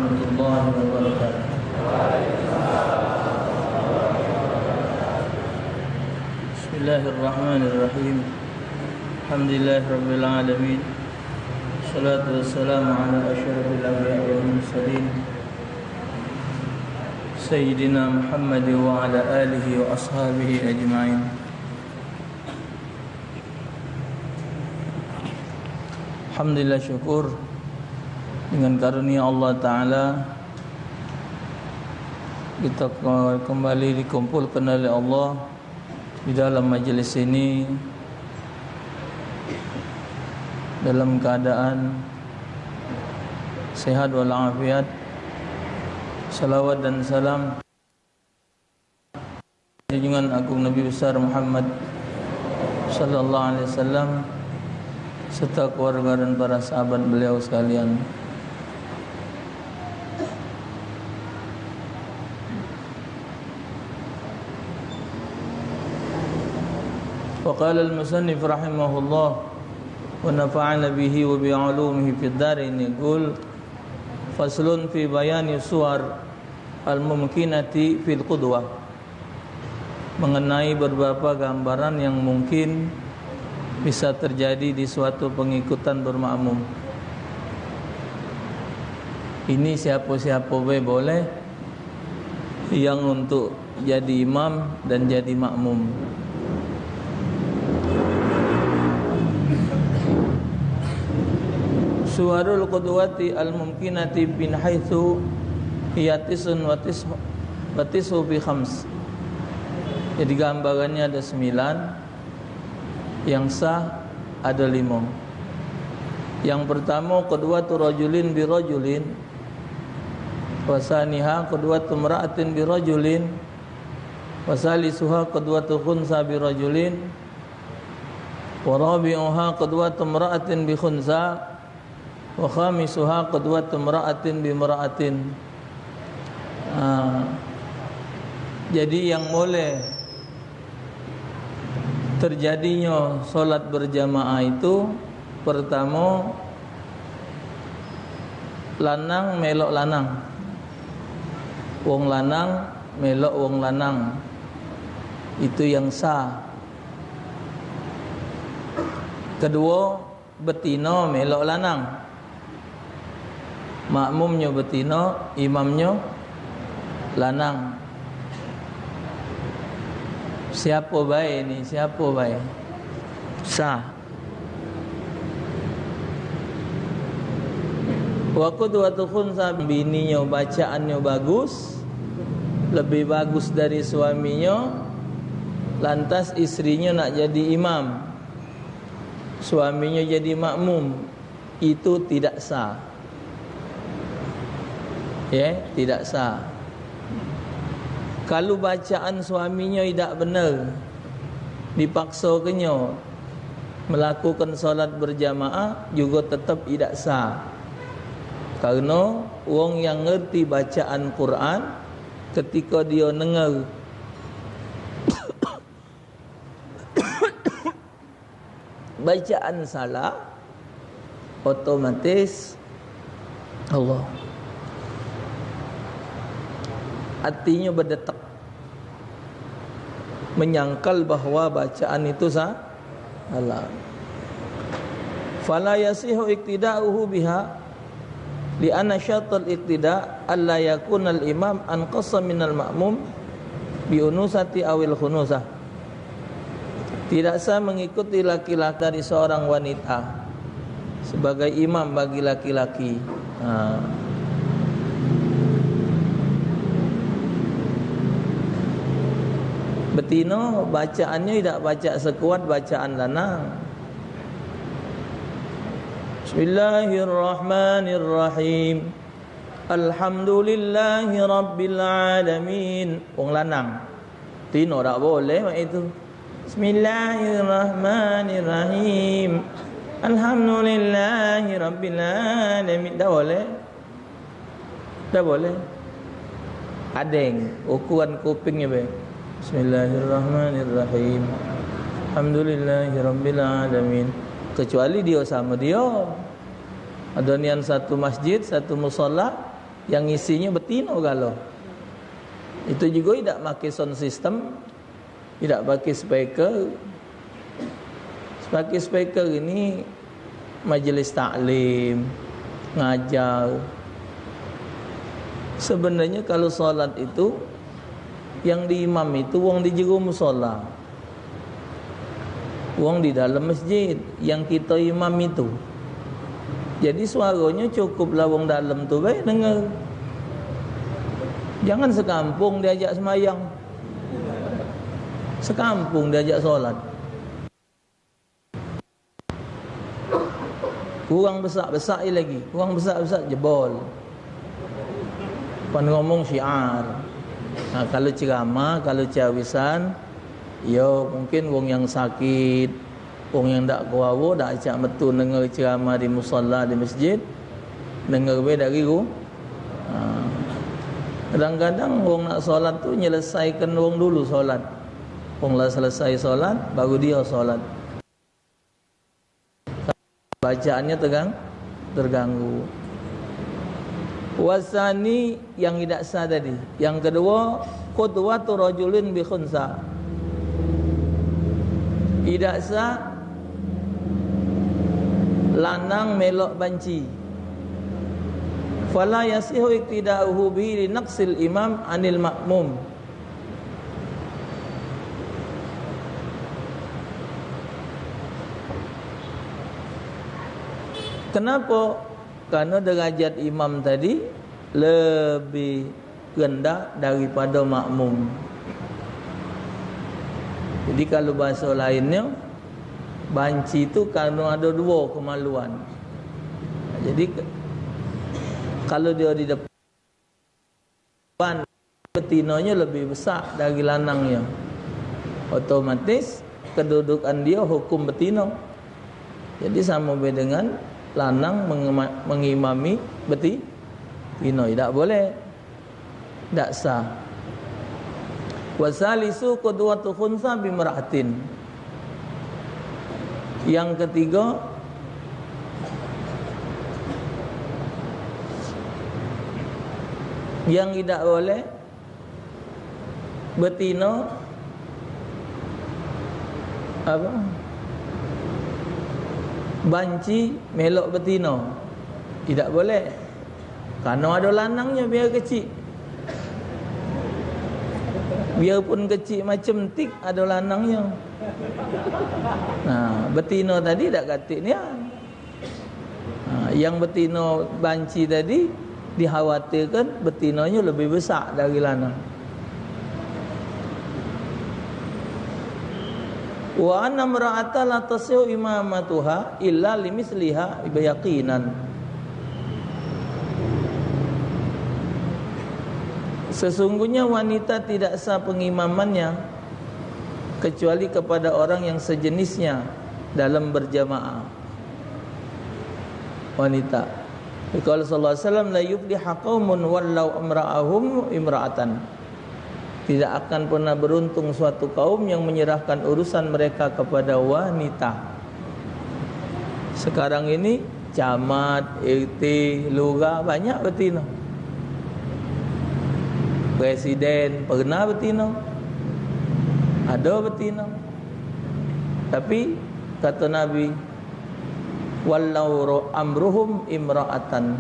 warahmatullahi wabarakatuh. Bismillahirrahmanirrahim. Alhamdulillahirabbil alamin. Wassalatu wassalamu ala asyrafil anbiya'i wal mursalin Sayyidina Muhammad wa ala alihi wa ashabihi ajma'in. Alhamdulillah, syukur dengan karunia Allah Ta'ala kita kembali dikumpulkan oleh Allah di dalam majlis ini dalam keadaan sehat walafiat. Salawat dan salam junjungan agung Nabi besar Muhammad sallallahu alaihi wasallam serta keluarga dan para sahabat beliau sekalian. Wa qala al-musannif rahimahullah wa nafa'ana bihi wa bi 'ulumihi fid dharain, yaqul faslun fi bayani suwar al-mumkinati fil qudwah, mengenai beberapa gambaran yang mungkin bisa terjadi di suatu pengikutan bermakmum. Ini siapa-siapa boleh yang untuk jadi imam dan jadi makmum. Suwarul qudwati al-mumkinati bin haitsu hiyatisun wa tisu bi khams. Jadi gambarannya ada 9, yang sah ada 5. Yang pertama qudwatu rajulin bi rajulin, wasaniha qudwatu imra'atin bi rajulin, wasalisuha qudwatu khunsa bi rajulin, wa rabi'uha qudwatu imra'atin bi khunsa, wa khamisuha qudwatu imra'atin bi imra'atin. Jadi yang boleh terjadinya solat berjamaah itu, pertama lanang melok lanang, wong lanang melok wong lanang, itu yang sah. Kedua, betina melok lanang, makmumnya betina, imamnya lanang. Siapa baik ni? Siapa baik? Sah. Wa qudwatu khunsa, bininya bacaannya bagus, lebih bagus dari suaminya, lantas istrinya nak jadi imam, suaminya jadi makmum, itu tidak sah. Tidak sah. Kalau bacaan suaminya tidak benar, dipaksa kenyo melakukan solat berjamaah, juga tetap tidak sah. Karena wong yang ngerti bacaan Quran, ketika dia dengar bacaan salah, otomatis Allah hatinya berdetak, menyangkal bahawa bacaan itu salah. Fala yasihu iktida'uhu biha li'anna syartul iktida' alla yakuna al-imam anqassa minal ma'mum bi unusati awil khunusah. Tidak sah mengikuti laki-laki dari seorang wanita sebagai imam bagi laki-laki. Betina bacaannya tidak baca sekuat bacaan lanang. Bismillahirrahmanirrahim. Alhamdulillahi rabbil alamin. Wong lanang. Tino tak boleh mak itu. Bismillahirrahmanirrahim. Alhamdulillahi rabbil alamin. Tak boleh. Tak boleh. Adeng ukuran kupingnya be. Bismillahirrahmanirrahim. Alhamdulillahirabbil alamin. Kecuali dia sama dia. Ada nian satu masjid, satu musalla, yang isinya betina kalau. Itu juga tidak pakai sound system, tidak pakai speaker. Pakai speaker ini majlis taklim, ngajar. Sebenarnya kalau solat itu yang diimam itu wong di jero mushola, wong di dalam masjid, yang kita imam itu. Jadi suaranya cukuplah wong dalam tu baik dengar. Jangan sekampung diajak semayang, sekampung diajak solat. Kurang besar-besar lagi, kurang besar-besar jebol. Pan ngomong syiar. Nah, kalau ceramah, kalau cawisan, yo mungkin wong yang sakit, wong yang tak kuawo, tak acak betul dengar ceramah di musalla di masjid, dengar be dari rumah. Kadang-kadang wong nak solat tu nyelesaikan wong dulu solat. Wong lah selesai solat, baru dia solat. Bacaannya terganggu. Wasani yang tidak sah tadi. Yang kedua, khutwatu rajulin bi khunsa. Tidak sah lanang melok banci. Fala yasihu iktida'uhu bi naqsil imam anil makmum. Kenapa? Karena derajat imam tadi lebih rendah daripada makmum. Jadi kalau bahasa lainnya, banci itu karena ada dua kemaluan. Jadi kalau dia di depan, betinanya lebih besar dari lanangnya, otomatis kedudukan dia hukum betina. Jadi sama dengan lanang mengimami betina, tidak boleh, tidak sah. Wasalisu qudwatu khunsa bimra'atin. Yang ketiga, yang tidak boleh betina apa? Banci melok betina. Tidak boleh. Karena ada lanangnya biar kecil. Biarpun kecil macam tik, ada lanangnya. Nah, betina tadi tak katik ni. Yang betina banci tadi dikhawatirkan betinanya lebih besar dari lanang. Wa anna mar'ata la tasihu imamatuha illa limisliha biyaqinan. Sesungguhnya wanita tidak sah pengimamannya kecuali kepada orang yang sejenisnya dalam berjamaah. Wanita. Qala sallallahu alaihi wasallam la yuflihu qaumun wallau amra'ahum imra'atan. Tidak akan pernah beruntung suatu kaum yang menyerahkan urusan mereka kepada wanita. Sekarang ini camat, RT, lurah banyak betina. Presiden pernah betina, ada betina. Tapi kata Nabi, wallau amruhum imra'atan.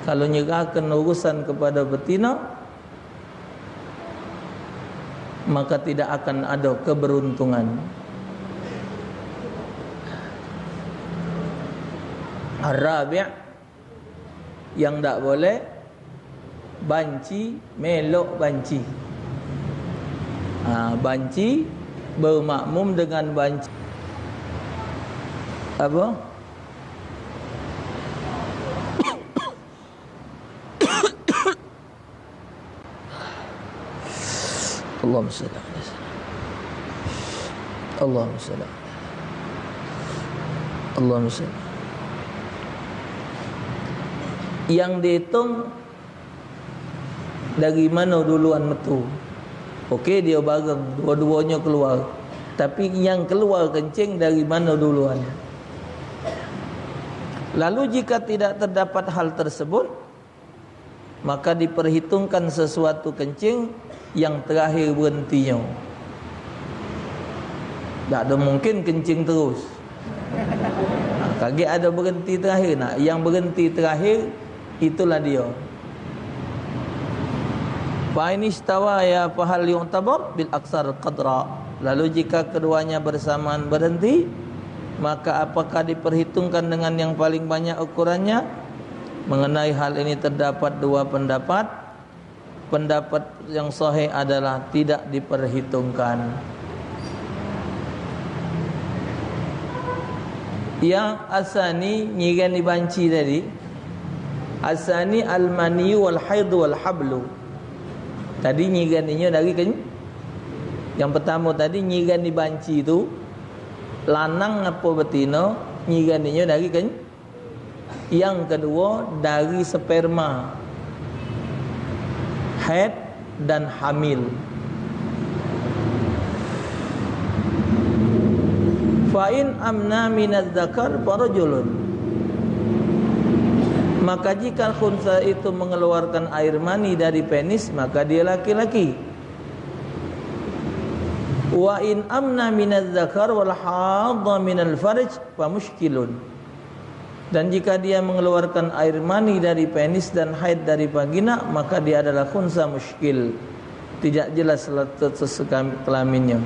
Kalau nyerahkan urusan kepada betina, maka tidak akan ada keberuntungan. Ar-rabi' yang tak boleh banci melok banci. Banci bermakmum dengan banci. Apa? Allahumma salli alaihi wasallam. Allahumma salli. Allahumma salli. Yang dihitung dari mana duluan metu. Okey, dia bareng, dua-duanya keluar. Tapi yang keluar kencing dari mana duluan. Lalu jika tidak terdapat hal tersebut, maka diperhitungkan sesuatu kencing yang terakhir berhentinya. Tak ada mungkin kencing terus. Kaget ada berhenti terakhir. Yang berhenti terakhir itulah dia. Fa in istawa ya fahal yu'tabar bil aksar qadra. Lalu jika keduanya bersamaan berhenti, maka apakah diperhitungkan dengan yang paling banyak ukurannya? Mengenai hal ini terdapat dua pendapat. Pendapat yang sahih adalah tidak diperhitungkan. Yang asani nyigan dibanci tadi, asani al-mani wal haid wal hablu. Tadi nyiganinya dari yang pertama tadi nyigan dibanci itu lanang apa betina, nyiganinya dari yang kedua dari sperma, haid dan hamil. Fa in amna minaz zakar farajulun. Maka jika khunsa itu mengeluarkan air mani dari penis, maka dia laki-laki. Wa in amna minaz zakar wal hadha minal farj fa mushkilun. Dan jika dia mengeluarkan air mani dari penis dan haid dari vagina, maka dia adalah khunsa mushkil. Tidak jelas status kelaminnya.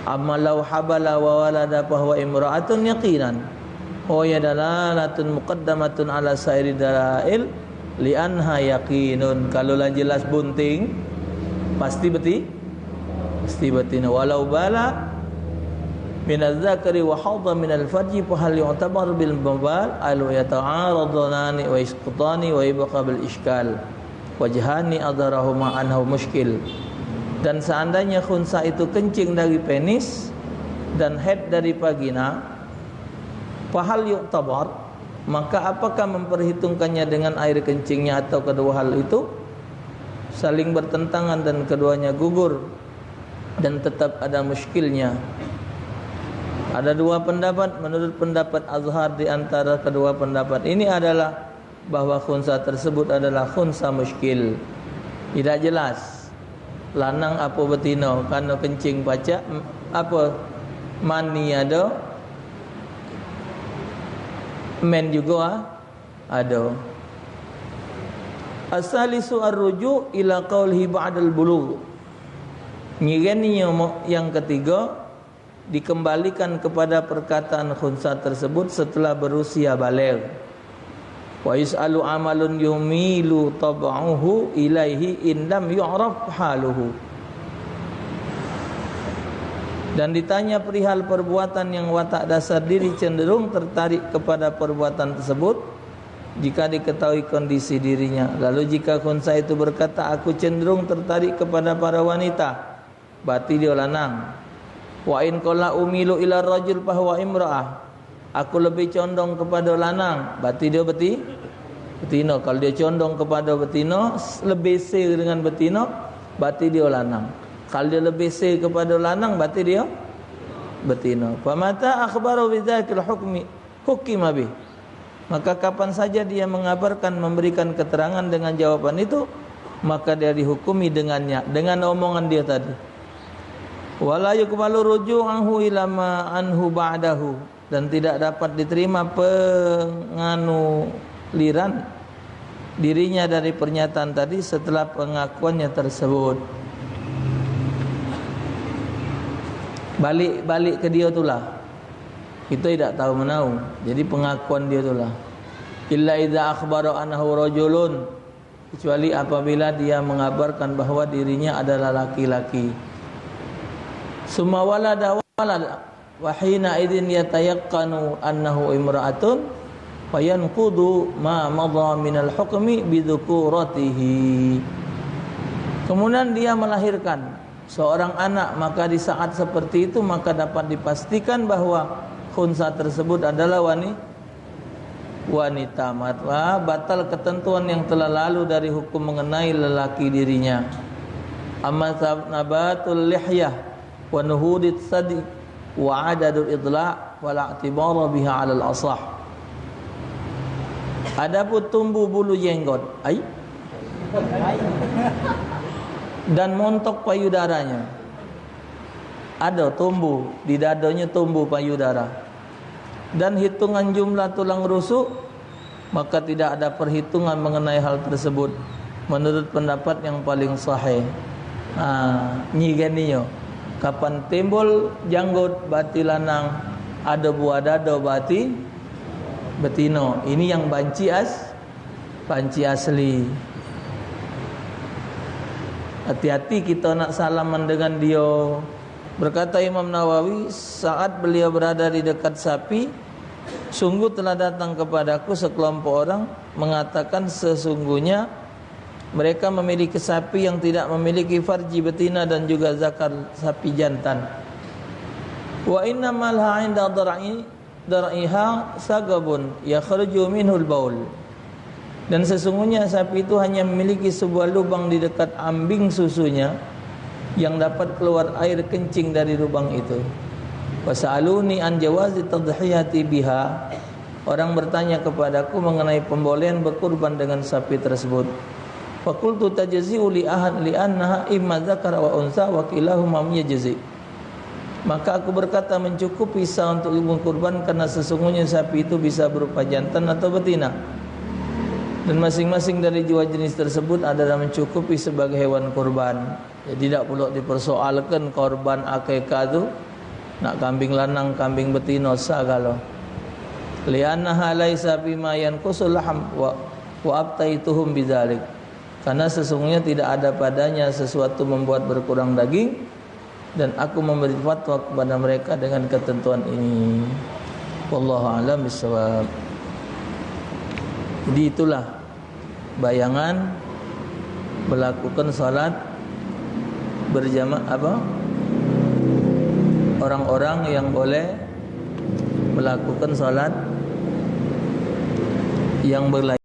Amma law habala wa walada fa huwa imra'atun yaqinan. Oh ya dalalatun muqaddamatun ala sairi dalail li'anha yaqinun. Kalau lah jelas bunting pasti betina. Walau bala min az-zakari wa hadha min al-farji fa hal yu'tabar bil mubal al yata'aradani wa isqutani wa yabqa bil iskal wajhani adarahuma anhu mushkil. Dan seandainya khunsa itu kencing dari penis dan haid dari vagina, fahal yu'tabar, maka apakah memperhitungkannya dengan air kencingnya atau kedua hal itu saling bertentangan dan keduanya gugur dan tetap ada muskilnya. Ada dua pendapat. Menurut pendapat azhar di antara kedua pendapat ini adalah bahwa khunsa tersebut adalah khunsa muskil. Tidak jelas lanang apa betina, karena kencing baca apa mani ada, men juga ada. Asalisu ar-ruju' ila qawlihi ba'dal bulugh. Nyireninya yang ketiga dikembalikan kepada perkataan khunsa tersebut setelah berusia baligh. Wa yus'alu amalun yumilu tab'uhu ilaihi in lam yu'raf haluhu. Dan ditanya perihal perbuatan yang watak dasar diri cenderung tertarik kepada perbuatan tersebut jika diketahui kondisi dirinya. Lalu jika khunsa itu berkata, aku cenderung tertarik kepada para wanita, berarti dia lanang. Wa in qala umilu ila rajul fahuwa imra'ah, aku lebih condong kepada lanang, berarti dia betina. Kalau dia condong kepada betina, lebih sir dengan betina, berarti dia lanang. Kalau dia lebih sir kepada lanang, berarti dia betina. Fa mata akhbaru bidzakil hukmi hukima bih. Maka kapan saja dia mengabarkan, memberikan keterangan dengan jawaban itu, maka dia dihukumi dengannya, dengan omongan dia tadi. Wala yuqbalu ruju'ahu ila ma anhu ba'dahu. Dan tidak dapat diterima penganuliran dirinya dari pernyataan tadi setelah pengakuannya tersebut. Balik ke dia itulah. Kita tidak tahu menau. Jadi pengakuan dia itulah. Illa idza akhbara annahu rajulun, kecuali apabila dia mengabarkan bahwa dirinya adalah laki-laki. Summa walada wa hina idzin yatayaqqanu annahu imra'atun fayanqudu ma madha minal hukmi bidzukuratihi. Kemudian dia melahirkan seorang anak, maka di saat seperti itu maka dapat dipastikan bahwa khunsa tersebut adalah wanita. Maka batal ketentuan yang telah lalu dari hukum mengenai lelaki dirinya. Amma nabatul lihyah wa nuhudit sadi wa adadul idla' wa la'tibara biha 'alal asah. Adapun tumbuh bulu jenggot, dan montok payudaranya. Ada tumbuh di dadanya, tumbuh payudara, dan hitungan jumlah tulang rusuk, maka tidak ada perhitungan mengenai hal tersebut menurut pendapat yang paling sahih. Nyiganiyo kapan timbul janggut bati lanang, ada buah dada bati betino. Ini yang banci asli. Hati-hati kita nak salaman dengan dia. Berkata Imam Nawawi, saat beliau berada di dekat sapi, sungguh telah datang kepadaku sekelompok orang mengatakan sesungguhnya mereka memiliki sapi yang tidak memiliki farji betina dan juga zakar sapi jantan. Wa innamal ha'inda dar'iha sagabun yakhruju minhul baul. Dan sesungguhnya sapi itu hanya memiliki sebuah lubang di dekat ambing susunya yang dapat keluar air kencing dari lubang itu. Wasa'aluni an jawazi tadhiyati biha. Orang bertanya kepadaku mengenai pembolehan berkurban dengan sapi tersebut. Faqultu tajzi'u li annaha imma dzakara wa unsa wa kilahuma yajzi. Maka aku berkata mencukupi sah untuk berkurban karena sesungguhnya sapi itu bisa berupa jantan atau betina. Dan masing-masing dari dua jenis tersebut adalah mencukupi sebagai hewan kurban. Jadi tidak perlu dipersoalkan korban akikah itu nak kambing lanang, kambing betina sah kalau. Li'annaha laisa bima yanqusul laham wa abtaituhum bidzalik. Karena sesungguhnya tidak ada padanya sesuatu membuat berkurang daging, dan aku memberi fatwa kepada mereka dengan ketentuan ini. Wallahu a'lam bishawab. Jadi itulah bayangan melakukan salat berjamaah orang-orang yang boleh melakukan salat yang berlainan